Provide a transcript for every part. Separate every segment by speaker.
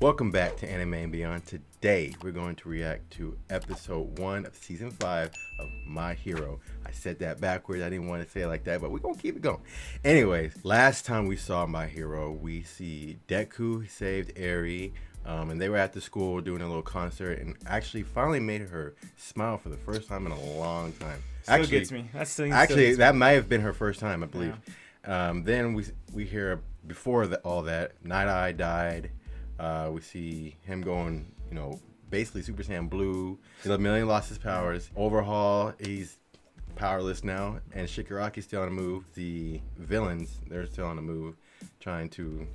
Speaker 1: Welcome back to Anime and Beyond. Today, we're going to react to episode 1 of season 5 of My Hero. I said that backwards. I didn't want to say it like that, but we're going to keep it going. Anyways, last time we saw My Hero, we see Deku saved Eri, and they were at the school doing a little concert and actually finally made her smile for the first time in a long time.
Speaker 2: Still gets me.
Speaker 1: That might have been her first time, I believe. Yeah. Then we hear before all that, Night Eye died. We see him going, basically Super Saiyan Blue. The Million lost his powers. Overhaul, he's powerless now. And Shikaraki's still on the move. The villains, they're still on the move, trying to,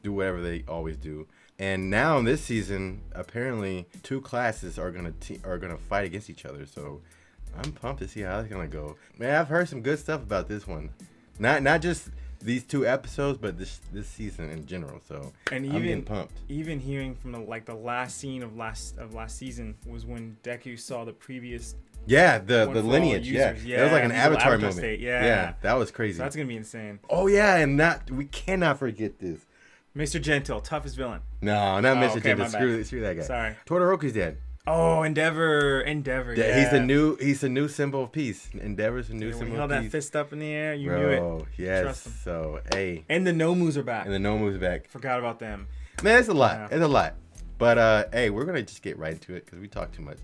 Speaker 1: do whatever they always do. And now in this season, apparently 2 classes are gonna fight against each other. So I'm pumped to see how that's gonna go. Man, I've heard some good stuff about this one. Not just these 2 episodes, but this season in general. So I'm getting pumped.
Speaker 2: Even hearing from the last scene of last season was when Deku saw the previous.
Speaker 1: Yeah, the lineage. Yeah, that was like an Avatar moment.
Speaker 2: State. Yeah,
Speaker 1: that was crazy.
Speaker 2: So that's gonna be insane.
Speaker 1: Oh yeah, and we cannot forget this.
Speaker 2: Mr. Gentle, toughest villain.
Speaker 1: No, not Mr. Gentle. Screw that guy.
Speaker 2: Sorry.
Speaker 1: Todoroki's dead.
Speaker 2: Oh, Endeavor. Yeah.
Speaker 1: He's the new symbol of peace. Endeavor's the new symbol of peace.
Speaker 2: He held that fist up in the air. You knew it.
Speaker 1: Yes.
Speaker 2: Trust him.
Speaker 1: So, hey.
Speaker 2: And the Nomus are back.
Speaker 1: Forgot
Speaker 2: about them.
Speaker 1: Man, it's a lot. Yeah. It's a lot. But, hey, we're going to just get right into it because we talk too much.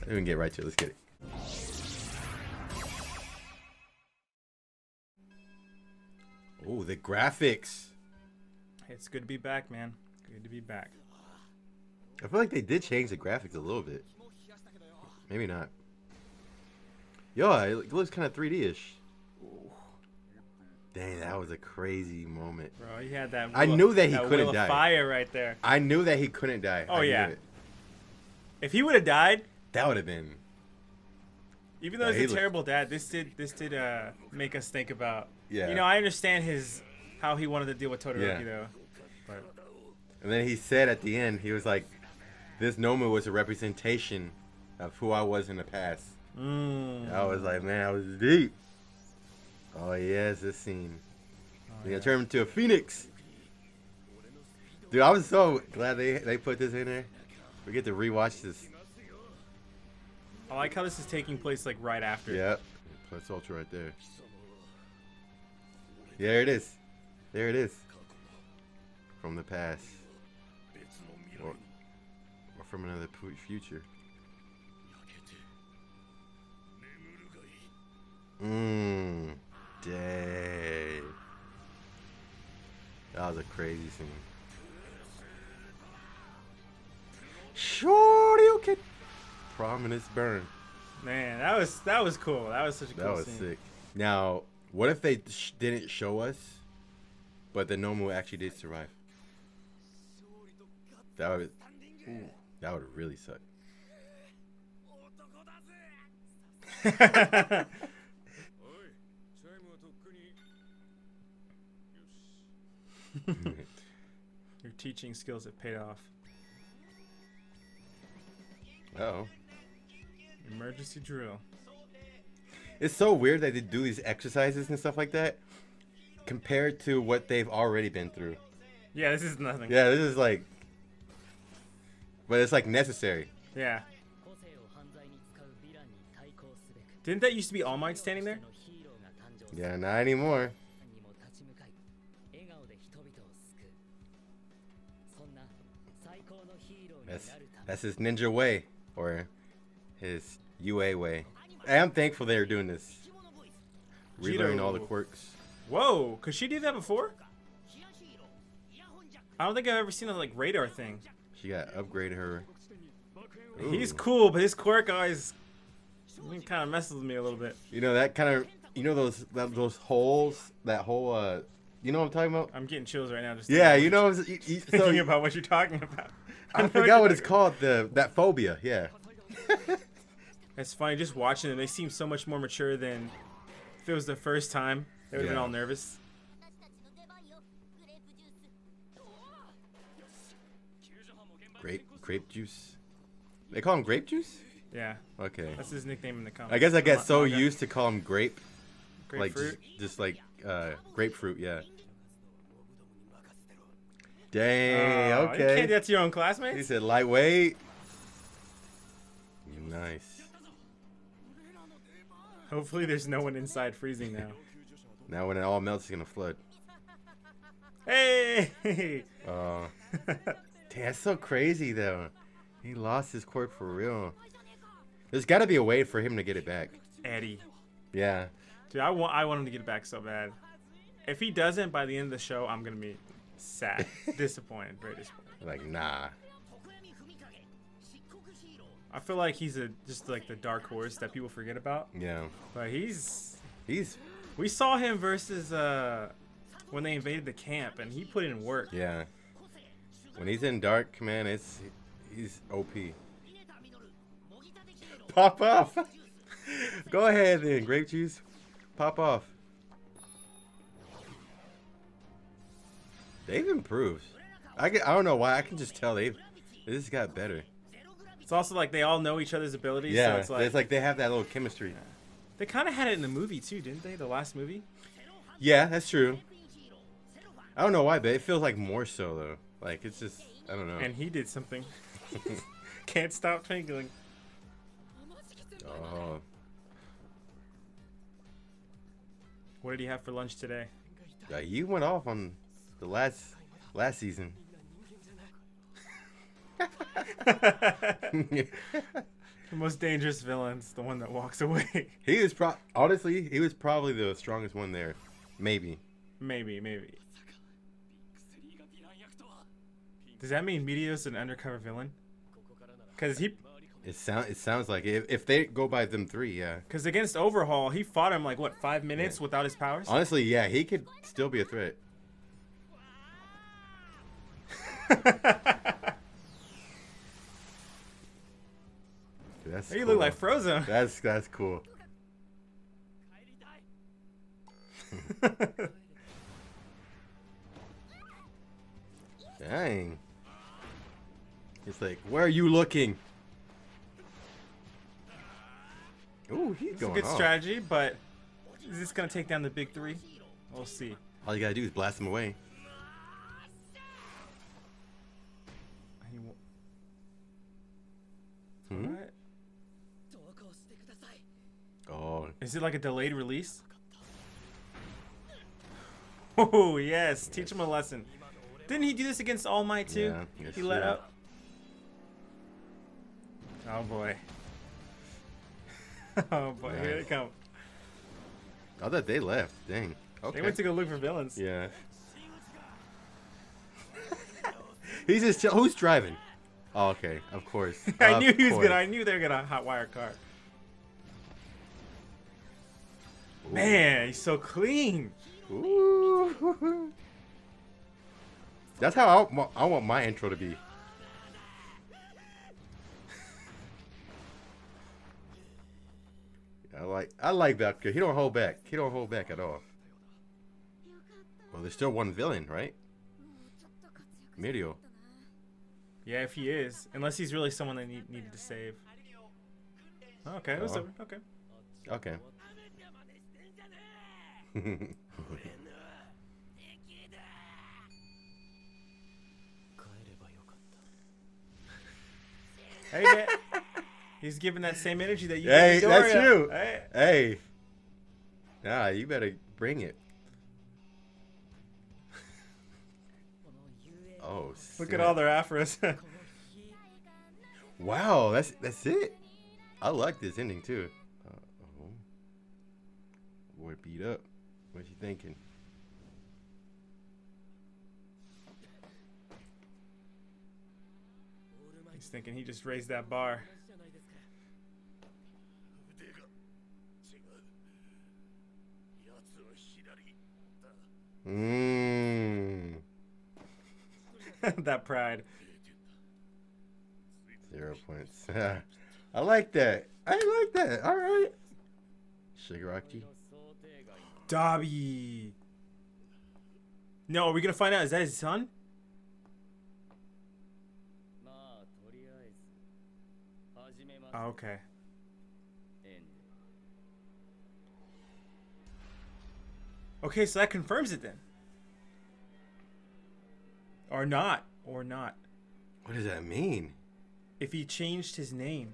Speaker 1: We can get right to it. Let's get it. Oh, the graphics.
Speaker 2: It's good to be back, man. Good to be back.
Speaker 1: I feel like they did change the graphics a little bit. Maybe not. Yo, it looks kind of 3D-ish. Dang, that was a crazy moment.
Speaker 2: Bro, he had that.
Speaker 1: I knew that he couldn't die.
Speaker 2: Fire right there.
Speaker 1: I knew that he couldn't die.
Speaker 2: Oh yeah. If he would have died,
Speaker 1: that would have been.
Speaker 2: Even though he's a terrible dad, this did make us think about.
Speaker 1: Yeah.
Speaker 2: I understand how he wanted to deal with Todoroki though. But.
Speaker 1: And then he said at the end, he was like, "This Nomu was a representation of who I was in the past." I was like, man, I was deep. Oh yes, this scene. He got turned into a phoenix. Dude, I was so glad they put this in there. We get to rewatch this.
Speaker 2: I like how this is taking place like right after.
Speaker 1: Yep. Plus Ultra right there. Yeah, there it is. There it is. From the past. Or from another future. Dang. That was a crazy scene. Shoryuken. Prominence burn.
Speaker 2: Man, that was cool. That was such a cool scene.
Speaker 1: That was sick. Now, what if they didn't show us, but the Nomu actually did survive? That would really suck.
Speaker 2: Your teaching skills have paid off.
Speaker 1: Uh-oh.
Speaker 2: Emergency drill.
Speaker 1: It's so weird that they do these exercises and stuff like that compared to what they've already been through.
Speaker 2: Yeah, this is nothing.
Speaker 1: Yeah, this is like... But it's like necessary.
Speaker 2: Yeah. Didn't that used to be All Might standing there?
Speaker 1: Yeah, not anymore. That's his ninja way, or his UA way. Hey, I'm thankful they're doing this. Relearning all the quirks.
Speaker 2: Whoa, could she do that before? I don't think I've ever seen that radar thing.
Speaker 1: She got upgraded her.
Speaker 2: Ooh. He's cool, but his quirk always kind of messes with me a little bit.
Speaker 1: That kind of, those holes, that whole, you know what I'm talking about?
Speaker 2: I'm getting chills right now. Just
Speaker 1: thinking
Speaker 2: about what you're talking about.
Speaker 1: I forgot what it's called. That phobia. Yeah.
Speaker 2: It's funny just watching them. They seem so much more mature than if it was the first time. They would have been all nervous.
Speaker 1: Grape juice. They call him grape juice?
Speaker 2: Yeah.
Speaker 1: Okay.
Speaker 2: That's his nickname in the comics.
Speaker 1: I guess I get so used to call him grape.
Speaker 2: Grapefruit?
Speaker 1: Just like grapefruit, yeah. Dang.
Speaker 2: You can't do
Speaker 1: Okay.
Speaker 2: that to your own classmates.
Speaker 1: He said lightweight. Nice.
Speaker 2: Hopefully, there's no one inside freezing now.
Speaker 1: Now when it all melts, it's gonna flood.
Speaker 2: Hey!
Speaker 1: Damn, that's so crazy though. He lost his quirk for real. There's got to be a way for him to get it back.
Speaker 2: Eddie.
Speaker 1: Yeah.
Speaker 2: Dude, I want him to get it back so bad. If he doesn't by the end of the show, I'm gonna be sad, disappointed, very disappointed.
Speaker 1: Like nah.
Speaker 2: I feel like he's just like the dark horse that people forget about.
Speaker 1: Yeah.
Speaker 2: But he's.
Speaker 1: We
Speaker 2: saw him versus when they invaded the camp, and he put in work.
Speaker 1: Yeah. When he's in dark, man, he's OP. Pop off. Go ahead then, grape juice. Pop off. They've improved. I don't know why. I can just tell this got better.
Speaker 2: It's also like they all know each other's abilities.
Speaker 1: Yeah,
Speaker 2: So
Speaker 1: it's like they have that little chemistry.
Speaker 2: They kind of had it in the movie too, didn't they? The last movie.
Speaker 1: Yeah, that's true. I don't know why, but it feels like more so though. Like it's just I don't know.
Speaker 2: And he did something. Can't stop twinkling.
Speaker 1: Oh.
Speaker 2: What did he have for lunch today?
Speaker 1: Yeah, you went off on the last season.
Speaker 2: The most dangerous villain's the one that walks away.
Speaker 1: He was honestly, he was probably the strongest one there. Maybe.
Speaker 2: Maybe. Does that mean Meteo's an undercover villain? Because
Speaker 1: It sounds like it. If they go by them three, yeah.
Speaker 2: Because against Overhaul, he fought him like what 5 minutes without his powers.
Speaker 1: Honestly, yeah, he could still be a threat. That's
Speaker 2: You
Speaker 1: cool.
Speaker 2: look like Frozen.
Speaker 1: That's cool. Dang. It's like, where are you looking? Ooh, he's
Speaker 2: It's a
Speaker 1: going
Speaker 2: good
Speaker 1: off.
Speaker 2: strategy, but is this gonna take down the big three? We'll see.
Speaker 1: All you gotta do is blast him away.
Speaker 2: What?
Speaker 1: Oh,
Speaker 2: Is it like a delayed release? Oh yes, teach him a lesson. Didn't he do this against All Might too?
Speaker 1: Yeah, yes,
Speaker 2: He let
Speaker 1: yeah.
Speaker 2: up. Oh boy. Oh boy, here they
Speaker 1: Nice.
Speaker 2: come.
Speaker 1: I thought they left. Dang. Okay.
Speaker 2: They went to go look for villains.
Speaker 1: Yeah. He's just who's driving? Oh, okay, of course.
Speaker 2: I knew he was
Speaker 1: Of
Speaker 2: gonna. I
Speaker 1: course.
Speaker 2: knew they were gonna hotwire a car. Man, he's so clean.
Speaker 1: Ooh. That's how I want my intro to be. I like that because he don't hold back. He don't hold back at all. Well, there's still one villain, right? Mirio.
Speaker 2: Yeah, if he is, unless he's really someone they needed to save. Okay, it was over. Okay.
Speaker 1: Okay.
Speaker 2: Hey man, he's giving that same energy that you.
Speaker 1: Hey,
Speaker 2: gave
Speaker 1: that's
Speaker 2: Midoriya.
Speaker 1: true.
Speaker 2: Hey.
Speaker 1: Hey. Nah, you better bring it. Oh,
Speaker 2: Look
Speaker 1: snap.
Speaker 2: at all their afros.
Speaker 1: Wow, that's it. I like this ending too. Oh, boy, beat up. What you thinking?
Speaker 2: He's thinking he just raised that bar.
Speaker 1: Mmm.
Speaker 2: That pride.
Speaker 1: 0 points. I like that. I like that. All right. Shigaraki.
Speaker 2: Dabi. No, are we gonna find out? Is that his son? Oh, okay. Okay, so that confirms it then. Or not.
Speaker 1: What does that mean?
Speaker 2: If he changed his name.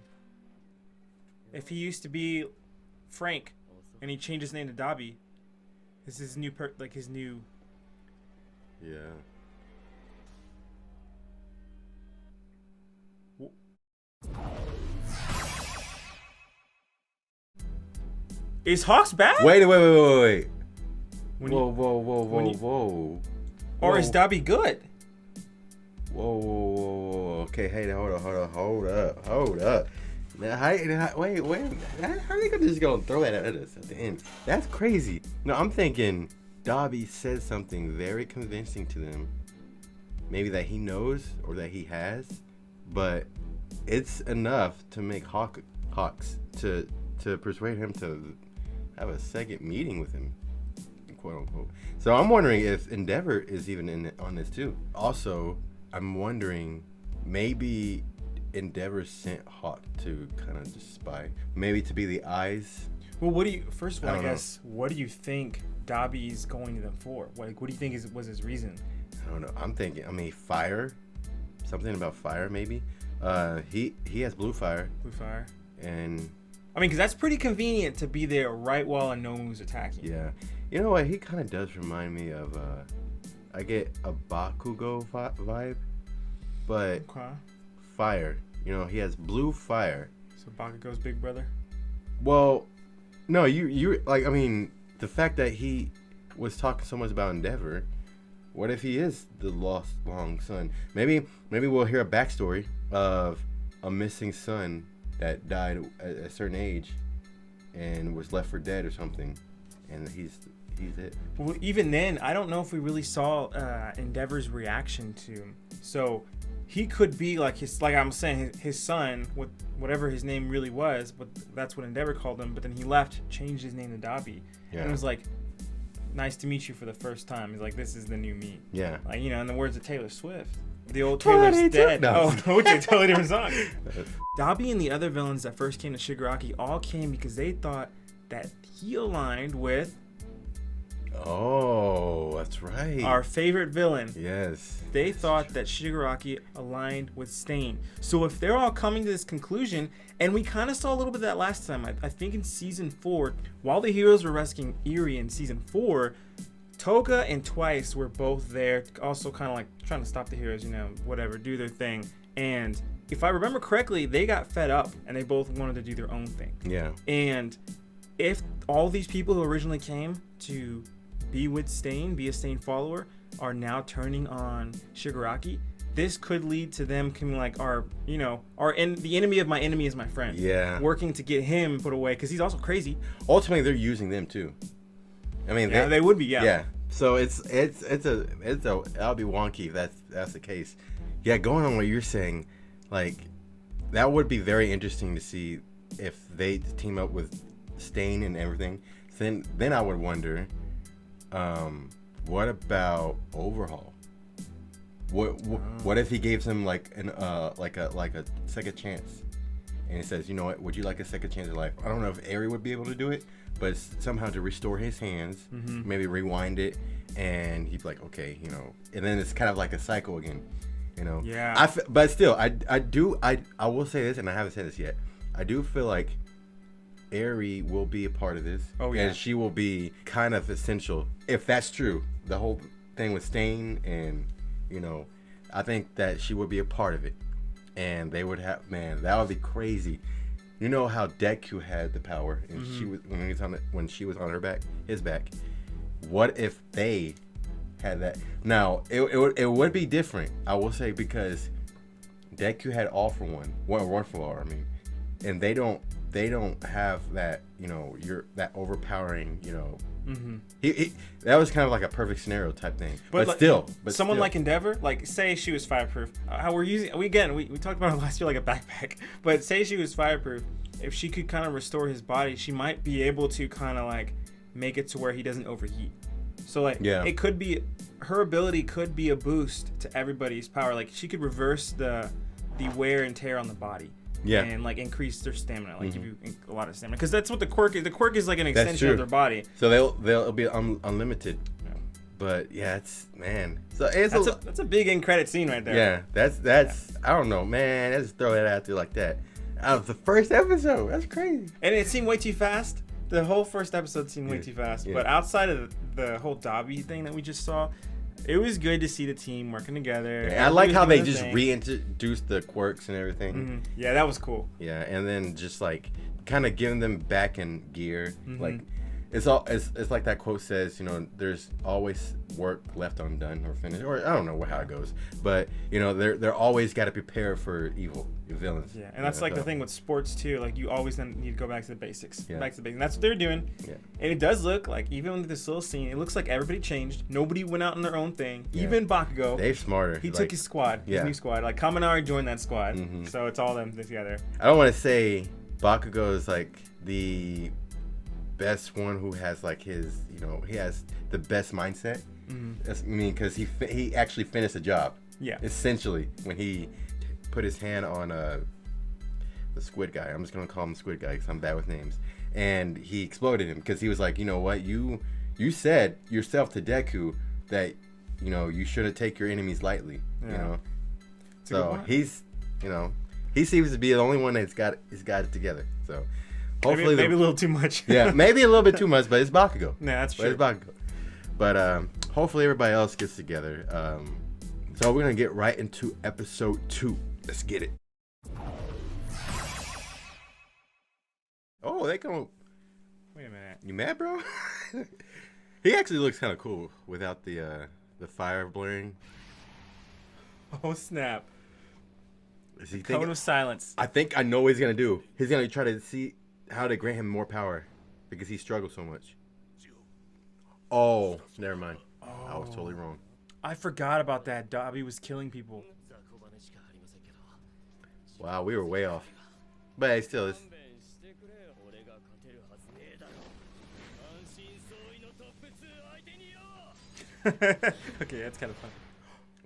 Speaker 2: If he used to be Frank and he changed his name to Dabi, this is his new his new.
Speaker 1: Yeah.
Speaker 2: Is Hawks back?
Speaker 1: Wait.
Speaker 2: Whoa. Or is Dabi good?
Speaker 1: Whoa. Okay, hey, hold up. Now, wait. How are they just gonna throw that at us at the end? That's crazy. No, I'm thinking Dabi said something very convincing to them. Maybe that he knows or that he has, but it's enough to make Hawks to persuade him to have a second meeting with him, quote unquote. So I'm wondering if Endeavor is even on this too. Also, I'm wondering maybe Endeavor sent Hawk to kind of just spy, maybe to be the eyes.
Speaker 2: Well, first of all, I guess, what do you think Dabi's going to them for? What do you think was his reason?
Speaker 1: I don't know. I'm thinking, fire. Something about fire, maybe. He has blue fire.
Speaker 2: Blue fire.
Speaker 1: And
Speaker 2: because that's pretty convenient to be there right while no one was attacking.
Speaker 1: Yeah. You know what? He kind of does remind me of, I get a Bakugo vibe, but fire. He has blue fire.
Speaker 2: So Bakugo's big brother?
Speaker 1: Well, no, you the fact that he was talking so much about Endeavor, what if he is the lost long son? Maybe we'll hear a backstory of a missing son that died at a certain age and was left for dead or something, and he's it.
Speaker 2: Well, even then, I don't know if we really saw Endeavor's reaction to him. So he could be like I'm saying, his son, with whatever his name really was, but that's what Endeavor called him. But then he left, changed his name to Dabi, and it was like, "Nice to meet you for the first time." He's like, "This is the new me."
Speaker 1: Yeah.
Speaker 2: In the words of Taylor Swift. The old Taylor's dead. No. Totally different song. Dabi and the other villains that first came to Shigaraki all came because they thought that he aligned with...
Speaker 1: Oh, that's right.
Speaker 2: Our favorite villain.
Speaker 1: Yes.
Speaker 2: They thought that Shigaraki aligned with Stain. So if they're all coming to this conclusion, and we kind of saw a little bit of that last time, I think in Season 4, while the heroes were rescuing Eri in Season 4... Toga and Twice were both there, also kind of like trying to stop the heroes, whatever, do their thing. And if I remember correctly, they got fed up and they both wanted to do their own thing.
Speaker 1: Yeah.
Speaker 2: And if all these people who originally came to be with Stain, be a Stain follower, are now turning on Shigaraki, this could lead to them coming like the enemy of my enemy is my friend.
Speaker 1: Yeah.
Speaker 2: Working to get him put away because he's also crazy.
Speaker 1: Ultimately, they're using them too.
Speaker 2: They would be, yeah.
Speaker 1: Yeah. So it's that'll be wonky if that's the case. Yeah, going on what you're saying, like that would be very interesting to see if they team up with Stain and everything. Then I would wonder, what about Overhaul? What if he gives him like a second chance, and he says, you know what, would you like a second chance of life? I don't know if Eri would be able to do it, but somehow to restore his hands, maybe rewind it, and he's like, okay, and then it's kind of like a cycle again,
Speaker 2: Yeah.
Speaker 1: But still, I will say this, and I haven't said this yet. I do feel like Eri will be a part of this.
Speaker 2: Oh yeah.
Speaker 1: And she will be kind of essential if that's true. The whole thing with Stain, and I think that she would be a part of it, and they would have, man, that would be crazy. You know how Deku had the power, and she was when she was on his back. What if they had that? Now it would be different, I will say, because Deku had all for one for all. And they don't have that. You're that overpowering. He that was kind of like a perfect scenario type thing. But still,
Speaker 2: someone like Endeavor, like say she was fireproof. How we talked about it last year like a backpack. But say she was fireproof, if she could kind of restore his body, she might be able to kind of like make it to where he doesn't overheat. So it could be, her ability could be a boost to everybody's power. Like she could reverse the wear and tear on the body. Yeah. And like increase their stamina, like give you a lot of stamina, because that's what the quirk is. The quirk is like an extension of their body.
Speaker 1: So they'll be unlimited.
Speaker 2: Yeah.
Speaker 1: But yeah, it's man. So it's
Speaker 2: that's a big end credit scene right there.
Speaker 1: Yeah, that's I don't know, man. Let's throw it out there like that. Out of the first episode, that's crazy.
Speaker 2: And it seemed way too fast. The whole first episode seemed way too fast. Yeah. But outside of the whole Dobby thing that we just saw, it was good to see the team working together.
Speaker 1: Yeah, I like how they just reintroduced the quirks and everything.
Speaker 2: Mm-hmm. Yeah, that was cool.
Speaker 1: Yeah, and then just like kind of giving them back in gear.
Speaker 2: Mm-hmm.
Speaker 1: Like it's like that quote says, you know, there's always work left undone or finished, or I don't know how it goes, but you know, they're always got to prepare for villains.
Speaker 2: Yeah, and that's like the thing with sports too. Like you always need to go back to the basics. Yeah. Back to the basics. And that's what they're doing. Yeah. And it does look like, even with this little scene, it looks like everybody changed. Nobody went out on their own thing. Yeah. Even Bakugo.
Speaker 1: They're smarter.
Speaker 2: He took his squad, his new squad. Like Kaminari joined that squad. Mm-hmm. So it's all them together.
Speaker 1: I don't want to say Bakugo is like the best one who has like his, you know, he has the best mindset. Mm-hmm. That's, I mean, because he actually finished the job.
Speaker 2: Yeah.
Speaker 1: Essentially, when he put his hand on the squid guy. I'm just gonna call him Squid Guy because I'm bad with names. And he exploded him because he was like, you know what, you said yourself to Deku that, you know, you shouldn't take your enemies lightly. Yeah. You know. So he's, you know, he seems to be the only one that's got it together. So. Hopefully
Speaker 2: maybe a little too much.
Speaker 1: Yeah, maybe a little bit too much, but it's Bakugo.
Speaker 2: Yeah, that's true.
Speaker 1: It's Bakugo. But hopefully everybody else gets together. So we're gonna get right into episode 2. Let's get it. Oh, they come.
Speaker 2: Wait a minute.
Speaker 1: You mad, bro? He actually looks kind of cool without the fire blurring.
Speaker 2: Oh snap!
Speaker 1: Is he
Speaker 2: Cone of silence.
Speaker 1: I think I know what he's gonna do. He's gonna try to see how to grant him more power because he struggles so much. Oh, never mind. Oh. I was totally wrong.
Speaker 2: I forgot about that. Dobby was killing people.
Speaker 1: Wow, we were way off. But hey, still, it's...
Speaker 2: Okay, that's kind of fun.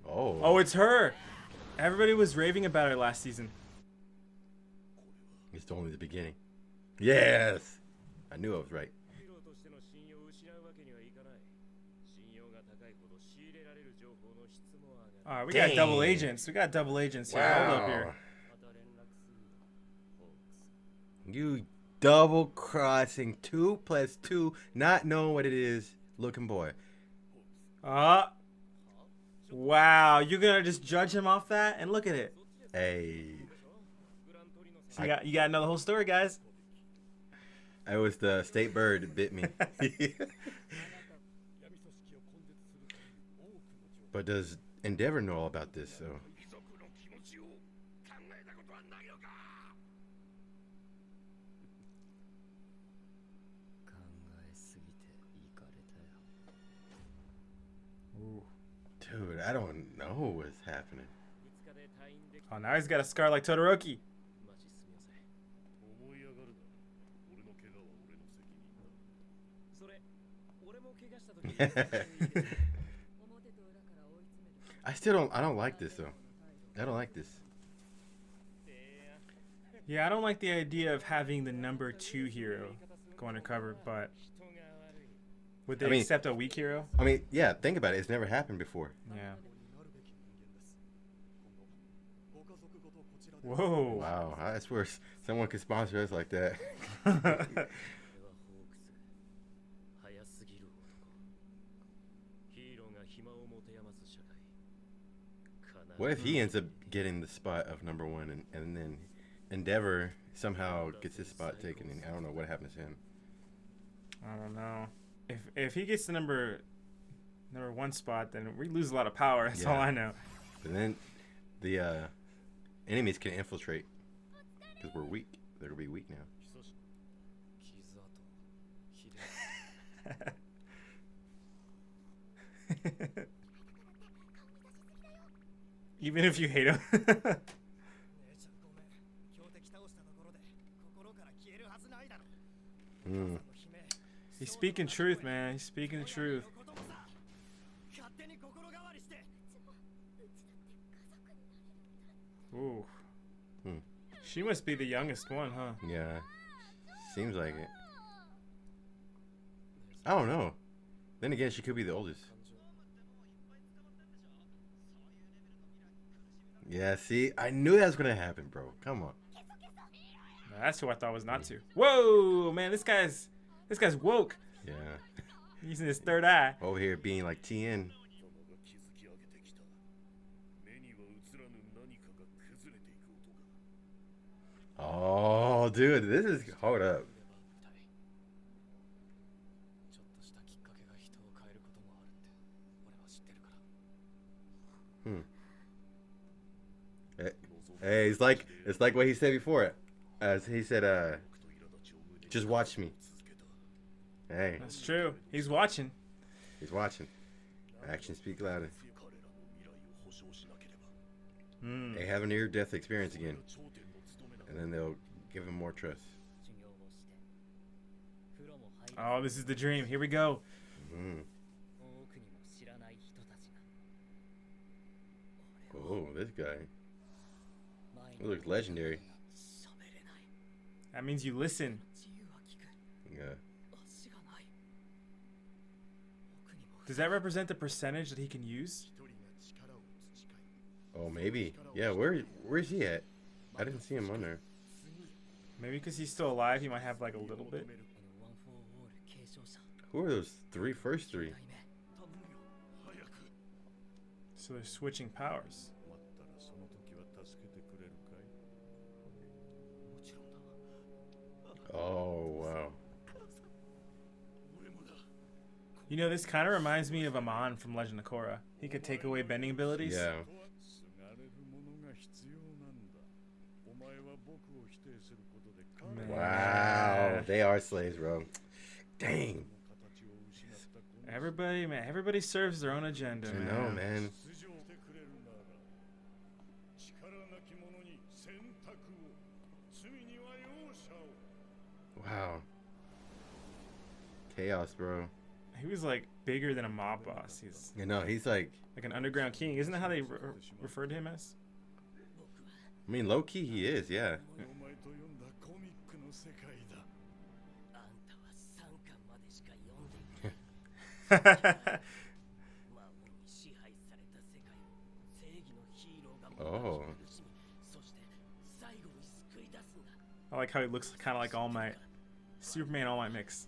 Speaker 1: Oh.
Speaker 2: Oh, it's her. Everybody was raving about her last season.
Speaker 1: It's only the beginning. Yes! I knew I was right.
Speaker 2: Alright, we got double agents. We got double agents here.
Speaker 1: Wow.
Speaker 2: Hold up here.
Speaker 1: You double crossing 2 + 2, not knowing what it is, looking boy.
Speaker 2: Wow, you're gonna just judge him off that? And look at it.
Speaker 1: Hey.
Speaker 2: So you got to know the whole story, guys.
Speaker 1: It was the state bird that bit me. But does Endeavor know all about this? So. Dude, I don't know what's happening.
Speaker 2: Oh, now he's got a scar like Todoroki.
Speaker 1: I don't like this though. I don't like this.
Speaker 2: Yeah, I don't like the idea of having the number 2 hero go undercover, but would they accept a weak hero?
Speaker 1: I mean, yeah, think about it. It's never happened before.
Speaker 2: Yeah. Whoa.
Speaker 1: Wow, I swear someone could sponsor us like that. What if he ends up getting the spot of number 1 and then Endeavor somehow gets his spot taken and I don't know what happens to him.
Speaker 2: I don't know. If he gets the number 1 spot, then we lose a lot of power. That's all I know.
Speaker 1: And then the enemies can infiltrate because we're weak. They're gonna be weak now.
Speaker 2: Even if you hate him. He's speaking truth, man. He's speaking the truth. Ooh. She must be the youngest one, huh?
Speaker 1: Yeah. Seems like it. I don't know. Then again, she could be the oldest. Yeah, see, I knew that was gonna happen, bro. Come on.
Speaker 2: That's who I thought was not to. Whoa, man, this guy's woke.
Speaker 1: Yeah.
Speaker 2: Using his third eye.
Speaker 1: Over here being like TN. Oh, dude, this is hold up. Hey, it's like what he said before. He said, just watch me. Hey.
Speaker 2: That's true. He's watching.
Speaker 1: He's watching. Actions speak louder. They have a near-death experience again. And then they'll give him more trust.
Speaker 2: Oh, this is the dream. Here we go.
Speaker 1: Oh, this guy. He looks legendary.
Speaker 2: That means you listen.
Speaker 1: Yeah.
Speaker 2: Does that represent the percentage that he can use?
Speaker 1: Oh, maybe. Yeah, where's he at? I didn't see him on there.
Speaker 2: Maybe because he's still alive, he might have like a little bit.
Speaker 1: Who are those first three?
Speaker 2: So they're switching powers.
Speaker 1: Oh, wow.
Speaker 2: You know, this kind of reminds me of Amon from Legend of Korra. He could take away bending abilities.
Speaker 1: Yeah.
Speaker 2: Man.
Speaker 1: Wow. They are slaves, bro. Dang.
Speaker 2: Everybody serves their own agenda, man.
Speaker 1: I know, man. Wow. Chaos, bro.
Speaker 2: He was like bigger than a mob boss. He's
Speaker 1: He's like
Speaker 2: an underground king. Isn't that how they referred to him as?
Speaker 1: I mean, low key he is, yeah. Oh.
Speaker 2: I like how he looks kind of like All Might. Superman All Might mix.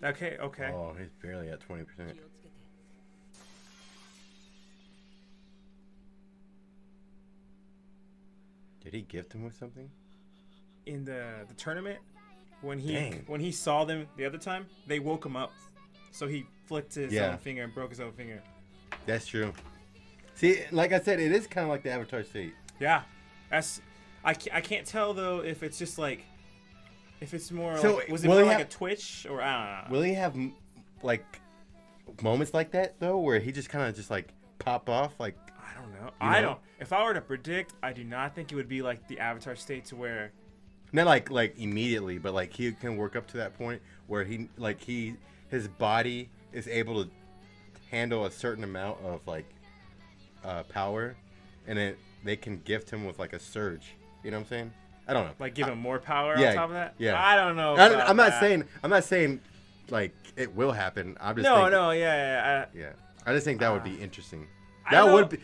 Speaker 2: Okay.
Speaker 1: Oh, he's barely at 20%. Did he gift him with something?
Speaker 2: In the tournament, when he saw them the other time, they woke him up. So he flicked his own finger and broke his own finger.
Speaker 1: That's true. See, like I said, it is kind of like the Avatar state.
Speaker 2: Yeah, I can't tell though if it's just like if it's more like, was it more like a twitch or I don't know.
Speaker 1: Will he have like moments like that though, where he just kind of just like pop off like?
Speaker 2: I don't know. I don't. If I were to predict, I do not think it would be like the Avatar state to where.
Speaker 1: Not like immediately, but like he can work up to that point where his body is able to handle a certain amount of like power, and they can gift him with like a surge. You know what I'm saying? I don't know.
Speaker 2: Like give him more power on top of that?
Speaker 1: Yeah.
Speaker 2: I don't know.
Speaker 1: I'm not saying like it will happen. I'm just
Speaker 2: yeah.
Speaker 1: I just think that would be interesting. That would be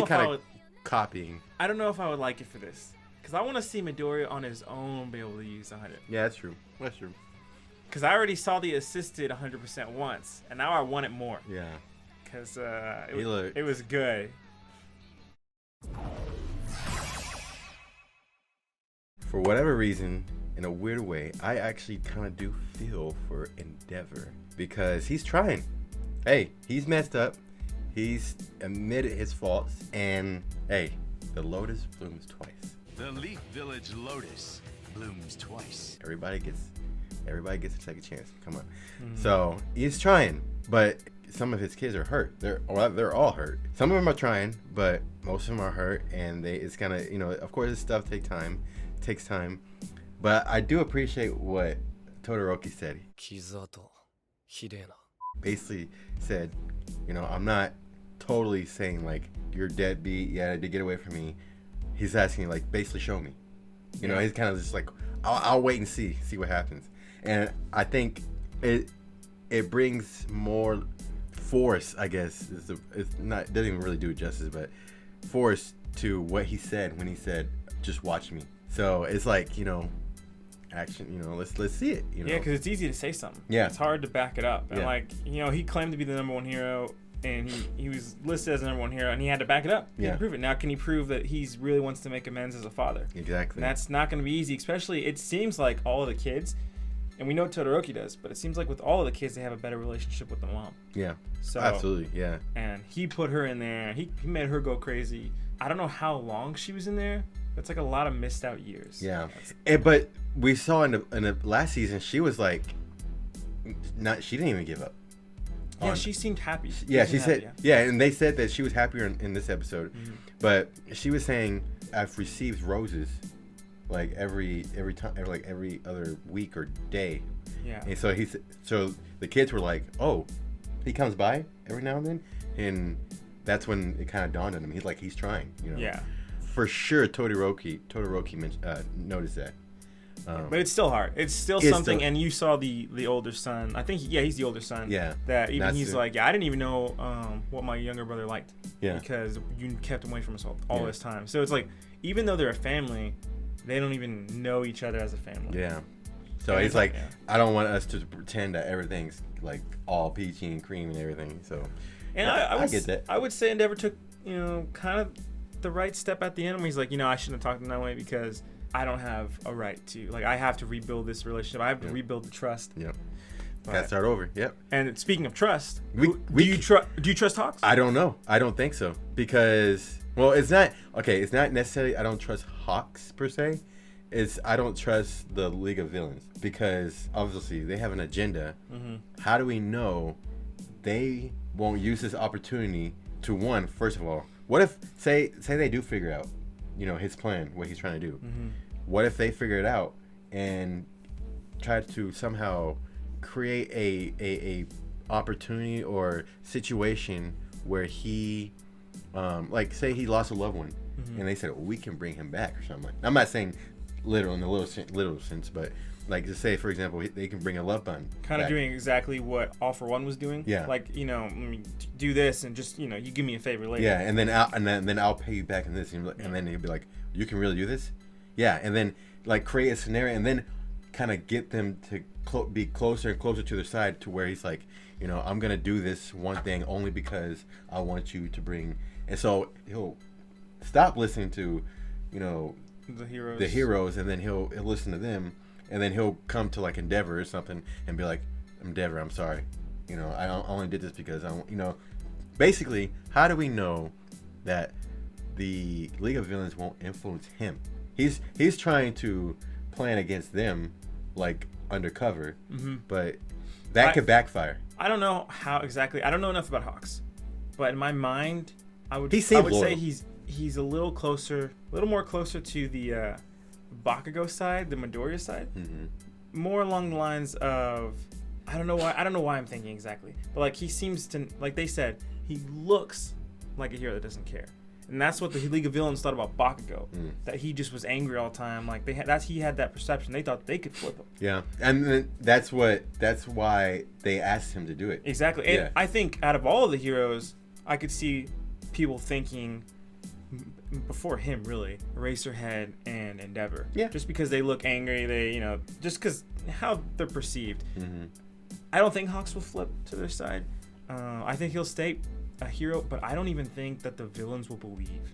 Speaker 1: kind of copying.
Speaker 2: I don't know if I would like it for this. Because I want to see Midoriya on his own be able to use 100.
Speaker 1: Yeah, that's true. That's true.
Speaker 2: Because I already saw the assisted 100% once, and now I want it more.
Speaker 1: Yeah.
Speaker 2: Because it was good.
Speaker 1: For whatever reason, in a weird way, I actually kind of do feel for Endeavor. Because he's trying. Hey, he's messed up. He's admitted his faults. And, hey, the lotus blooms twice.
Speaker 3: The Leaf Village lotus blooms twice.
Speaker 1: Everybody gets a second chance. Come on. So he's trying, but some of his kids are hurt. They're all hurt. Some of them are trying, but most of them are hurt, and it's kind of of course this stuff takes time. But I do appreciate what Todoroki said. Basically said, I'm not totally saying like you're deadbeat. Yeah, to get away from me. He's asking like basically show me. He's kind of just like I'll wait and see what happens. And I think it brings more force, I guess, it's not, doesn't even really do it justice, but force to what he said when he said, "Just watch me." So it's like, action, let's see it.
Speaker 2: Yeah, because it's easy to say something.
Speaker 1: Yeah.
Speaker 2: It's hard to back it up. And
Speaker 1: Yeah.
Speaker 2: he claimed to be the number one hero, and he was listed as the number one hero, and he had to back it up. He had to prove it. Now, can he prove that he's really wants to make amends as a father?
Speaker 1: Exactly.
Speaker 2: And that's not going to be easy, especially it seems like all of the kids, and we know Todoroki does, but it seems like with all of the kids, they have a better relationship with the mom.
Speaker 1: Yeah.
Speaker 2: So
Speaker 1: Absolutely. Yeah.
Speaker 2: And he put her in there. He made her go crazy. I don't know how long she was in there. It's like a lot of missed out years.
Speaker 1: Yeah. But we saw in the last season, she was like, she didn't even give up.
Speaker 2: Yeah, she seemed happy.
Speaker 1: She said, and they said that she was happier in this episode. Mm-hmm. But she was saying, I've received roses like every time, like every other week or day.
Speaker 2: Yeah.
Speaker 1: And so the kids were like, oh, he comes by every now and then, and that's when it kind of dawned on him. He's trying,
Speaker 2: Yeah.
Speaker 1: For sure, Todoroki noticed that.
Speaker 2: But it's still hard. It's still something. And you saw the older son. I think, he's the older son.
Speaker 1: Yeah.
Speaker 2: That even he's like, I didn't even know what my younger brother liked.
Speaker 1: Yeah.
Speaker 2: Because you kept him away from us all this time. So it's like, even though they're a family, they don't even know each other as a family.
Speaker 1: Yeah. So he's like, I don't want us to pretend that everything's like all peachy and cream and everything. So.
Speaker 2: And
Speaker 1: I get that.
Speaker 2: I would say Endeavor took, kind of the right step at the end when he's like, I shouldn't have talked to him that way because I don't have a right to. Like, I have to rebuild this relationship. I have to rebuild the trust.
Speaker 1: Yep. Gotta start over. Yep.
Speaker 2: And speaking of trust, do you trust Hawks?
Speaker 1: I don't know. I don't think so because it's not necessarily I don't trust Hawks per se. I don't trust the League of Villains because obviously they have an agenda. Mm-hmm. How do we know they won't use this opportunity to first of all, what if say they do figure out, his plan, what he's trying to do. Mm-hmm. What if they figure it out and try to somehow create a opportunity or situation where he, say he lost a loved one, mm-hmm. and they said, we can bring him back or something. I'm not saying literal in the literal sense, but like to say, for example, they can bring a loved one
Speaker 2: kind of doing exactly what All for One was doing.
Speaker 1: Yeah.
Speaker 2: Like, do this and just, you give me a favor later.
Speaker 1: Yeah, and then I'll pay you back in this. And then he'll be like, you can really do this? Yeah, and then like create a scenario and then kind of get them to be closer and closer to their side to where he's like, I'm going to do this one thing only because I want you to bring. And so he'll stop listening to, the heroes, and then he'll listen to them. And then he'll come to like Endeavor or something and be like, Endeavor, I'm sorry. I only did this because basically, how do we know that the League of Villains won't influence him? He's trying to plan against them like undercover, mm-hmm. but that could backfire.
Speaker 2: I don't know how exactly. I don't know enough about Hawks, but in my mind, I would
Speaker 1: loyal.
Speaker 2: say he's a little more closer to the Bakugo side, the Midoriya side, mm-hmm. more along the lines of I don't know why I'm thinking exactly, but like he seems to, like they said, he looks like a hero that doesn't care, and that's what the League of Villains thought about Bakugo, that he just was angry all the time. Like he had that perception. They thought they could flip him.
Speaker 1: Yeah, and then that's why they asked him to do it.
Speaker 2: Exactly, and I think out of all of the heroes, I could see people thinking. Before him, really, Eraserhead and Endeavor.
Speaker 1: Yeah.
Speaker 2: Just because they look angry, just because how they're perceived.
Speaker 1: Mm-hmm.
Speaker 2: I don't think Hawks will flip to their side. I think he'll stay a hero, but I don't even think that the villains will believe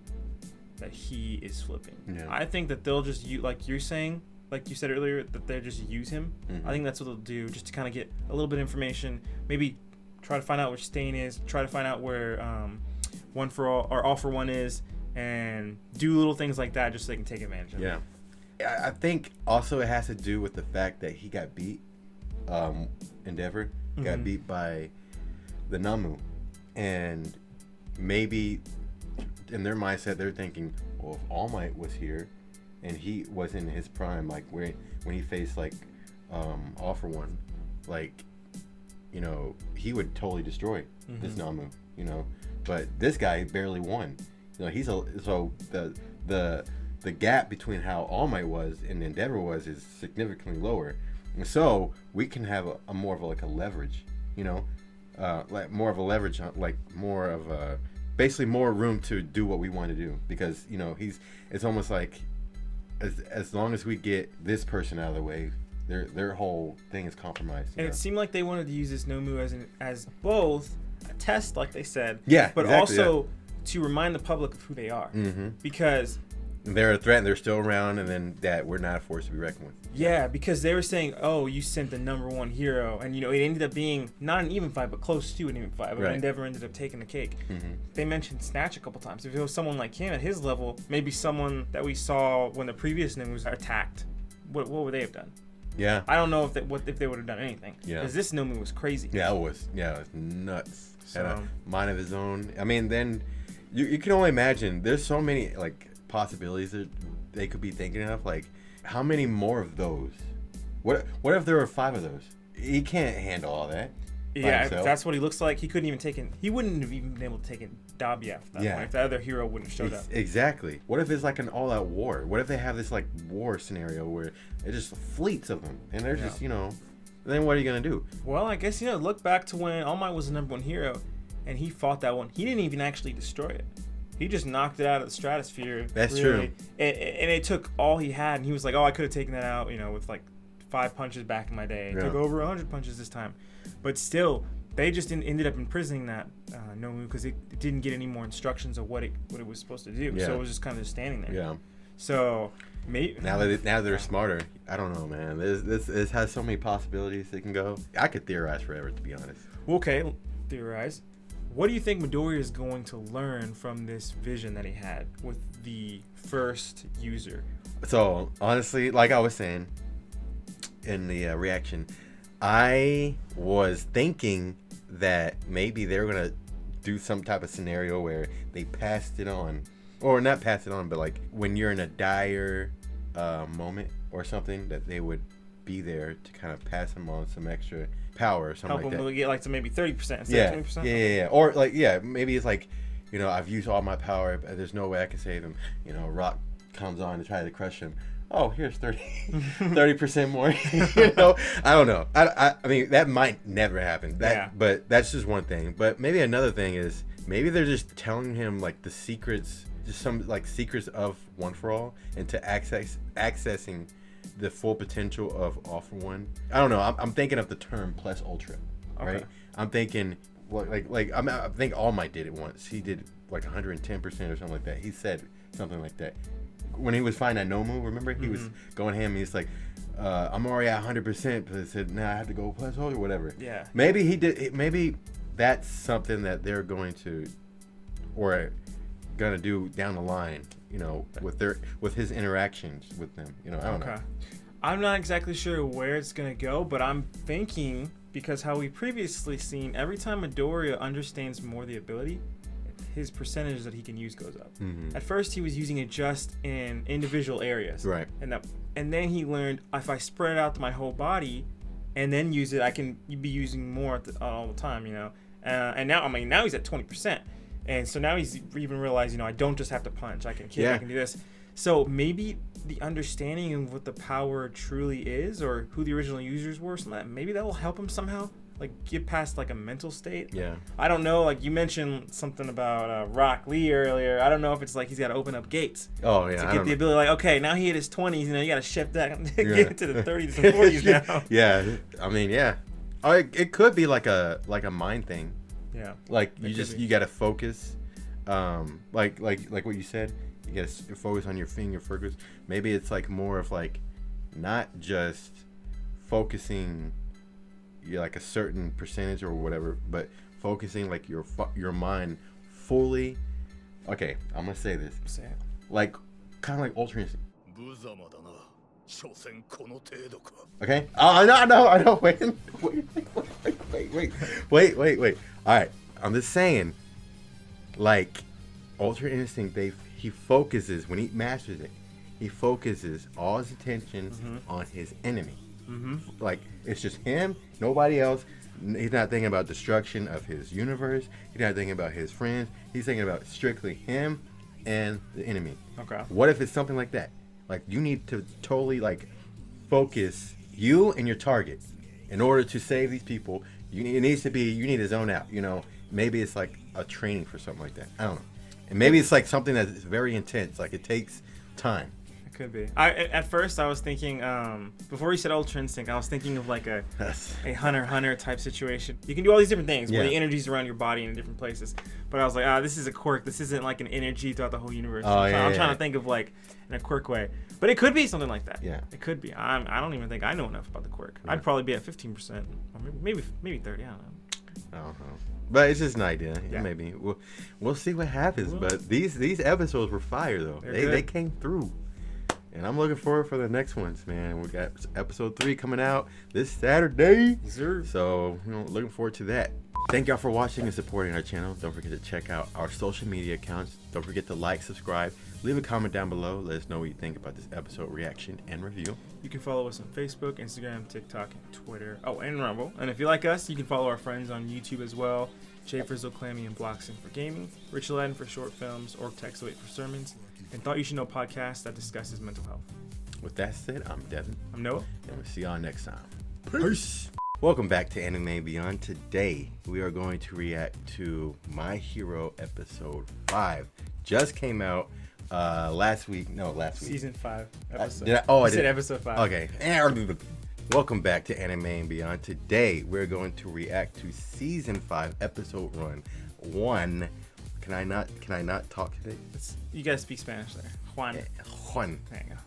Speaker 2: that he is flipping.
Speaker 1: Yeah.
Speaker 2: I think that they'll just like you're saying, like you said earlier, that they'll just use him. Mm-hmm. I think that's what they'll do, just to kind of get a little bit of information. Maybe try to find out where Stain is. Try to find out where One for All or All for One is. And do little things like that just so they can take advantage of it.
Speaker 1: Yeah. I think also it has to do with the fact that he got beat. Endeavor got beat by the Namu. And maybe in their mindset, they're thinking, well, if All Might was here and he was in his prime, like when he faced like All for One, like, he would totally destroy this Namu, But this guy barely won. So the gap between how All Might was and Endeavor was is significantly lower, and so we can have a more of a leverage, like more of a leverage, like more of a basically more room to do what we want to do, because you know it's almost like as long as we get this person out of the way, their whole thing is compromised.
Speaker 2: And it seemed like they wanted to use this Nomu as both a test, like they said, but
Speaker 1: exactly,
Speaker 2: also to remind the public of who they are, because
Speaker 1: they're a threat and they're still around, and then that we're not a force to be reckoned with.
Speaker 2: Yeah, because they were saying, oh, you sent the #1 hero, and it ended up being not an even fight, but close to an even fight. But Endeavor ended up taking the cake. They mentioned Snatch a couple times. If it was someone like him at his level, maybe someone that we saw when the previous Nomus attacked, what would they have done?
Speaker 1: Yeah,
Speaker 2: I don't know if they would have done anything.
Speaker 1: Yeah,
Speaker 2: because this Nomu was crazy.
Speaker 1: Yeah, it was nuts. Had a mind of his own. I mean, then you can only imagine. There's so many like possibilities that they could be thinking of. Like, how many more of those? What if there were 5 of those? He can't handle all that.
Speaker 2: Yeah, if that's what he looks like. He couldn't even take it. He wouldn't have even been able to take it Dabief at that point if the other hero wouldn't have showed up.
Speaker 1: Exactly. What if it's like an all-out war? What if they have this like war scenario where it's just fleets of them and they're just then what are you gonna do?
Speaker 2: Well, I guess look back to when All Might was the #1 hero, and he fought that one. He didn't even actually destroy it. He just knocked it out of the stratosphere.
Speaker 1: That's true.
Speaker 2: And it took all he had, and he was like, "Oh, I could have taken that out, with like 5 punches back in my day. It took over 100 punches this time." But still, they just ended up imprisoning that Nomu because it didn't get any more instructions of what it was supposed to do. So it was just kind of just standing there.
Speaker 1: Yeah.
Speaker 2: So maybe
Speaker 1: now they're smarter. I don't know, man. This has so many possibilities it can go. I could theorize forever, to be honest.
Speaker 2: Okay, theorize. What do you think Midoriya is going to learn from this vision that he had with the first user?
Speaker 1: So, honestly, like I was saying in the reaction, I was thinking that maybe they're going to do some type of scenario where they passed it on. Or not pass it on, but like when you're in a dire moment or something, that they would be there to kind of pass them on some extra power or something like that.
Speaker 2: Help them get like to maybe 30% instead of 20%?
Speaker 1: Yeah. Or like, maybe it's like, I've used all my power, but there's no way I can save him. Rock comes on to try to crush him. Oh, here's 30% more. I don't know. I mean, that might never happen. But that's just one thing. But maybe another thing is maybe they're just telling him like the secrets, just some like secrets of One for All, and to accessing the full potential of All for One. I don't know. I'm thinking of the term plus ultra, right? I'm thinking I think All Might did it once. He did like 110% or something like that. He said something like that when he was fighting that Nomu. Remember, he was going ham. He's like, I'm already at 100%, but he said, "Nah, I have to go plus ultra, whatever." Yeah. Maybe he did. Maybe that's something that they're going to, or gonna do down the line. With his interactions with them. I don't know.
Speaker 2: I'm not exactly sure where it's gonna go, but I'm thinking, because how we previously seen, every time Midoriya understands more the ability, his percentage that he can use goes up. At first, he was using it just in individual areas, right? And then he learned, if I spread it out to my whole body, and then use it, I can be using more all the time, And now he's at 20%. And so now he's even realized, I don't just have to punch. I can kick, I can do this. So maybe the understanding of what the power truly is, or who the original users were, maybe that will help him somehow, like get past like a mental state. Yeah. I don't know. Like you mentioned something about Rock Lee earlier. I don't know if it's like he's got to open up gates.
Speaker 1: Oh yeah.
Speaker 2: To get the ability, like okay, now he hit his 20s. You got to shift that, get to the 30s and 40s now.
Speaker 1: Yeah. I mean, yeah. It could be like a mind thing. Yeah. Like you got to focus. Like what you said, you got to focus on your finger focus. Maybe it's like more of like not just focusing like a certain percentage or whatever, but focusing like your mind fully. Okay, I'm gonna say this. Say it. Like kind of like Ultra Instinct. Okay. Oh, I know. Wait. All right. I'm just saying, like, Ultra Instinct, he focuses, when he masters it, he focuses all his attention on his enemy. Like, it's just him, nobody else. He's not thinking about destruction of his universe. He's not thinking about his friends. He's thinking about strictly him and the enemy. Okay. What if it's something like that? Like, you need to totally, like, focus you and your target. In order to save these people, You need to zone out. Maybe it's like a training for something like that. I don't know. And maybe it's like something that's very intense. Like it takes time.
Speaker 2: Could be. At first I was thinking, before you said Ultra Instinct, I was thinking of like a Hunter type situation. You can do all these different things where the energy's around your body in different places. But I was like, this is a quirk. This isn't like an energy throughout the whole universe. I'm trying to think of like in a quirk way. But it could be something like that.
Speaker 1: Yeah.
Speaker 2: It could be. I don't even think I know enough about the quirk. Yeah. I'd probably be at 15%, or maybe 30. I don't know.
Speaker 1: I don't know. But it's just an idea.
Speaker 2: Yeah.
Speaker 1: Maybe we'll see what happens. But these episodes were fire though. They came through. And I'm looking forward for the next ones, man. We got episode 3 coming out this Saturday.
Speaker 2: Yes, sir.
Speaker 1: So, looking forward to that. Thank y'all for watching and supporting our channel. Don't forget to check out our social media accounts. Don't forget to like, subscribe, leave a comment down below. Let us know what you think about this episode reaction and review.
Speaker 2: You can follow us on Facebook, Instagram, TikTok, and Twitter. Oh, and Rumble. And if you like us, you can follow our friends on YouTube as well. Jfrizl, Klamii, and Bloxtun for gaming. Richard for short films. Orc Text Await for sermons. And Thought You Should Know podcast that discusses mental health.
Speaker 1: With that said, I'm Devin.
Speaker 2: I'm Noah.
Speaker 1: And we'll see y'all next time. Peace. Welcome back to Anime and Beyond. Today, we are going to react to My Hero episode 5. Just came out last week.
Speaker 2: Season 5 episode.
Speaker 1: I
Speaker 2: said episode 5.
Speaker 1: Okay. Welcome back to Anime and Beyond. Today, we're going to react to season 5, episode 1. Can I not talk today?
Speaker 2: You gotta speak Spanish there. Juan.
Speaker 1: Juan.
Speaker 2: There you go.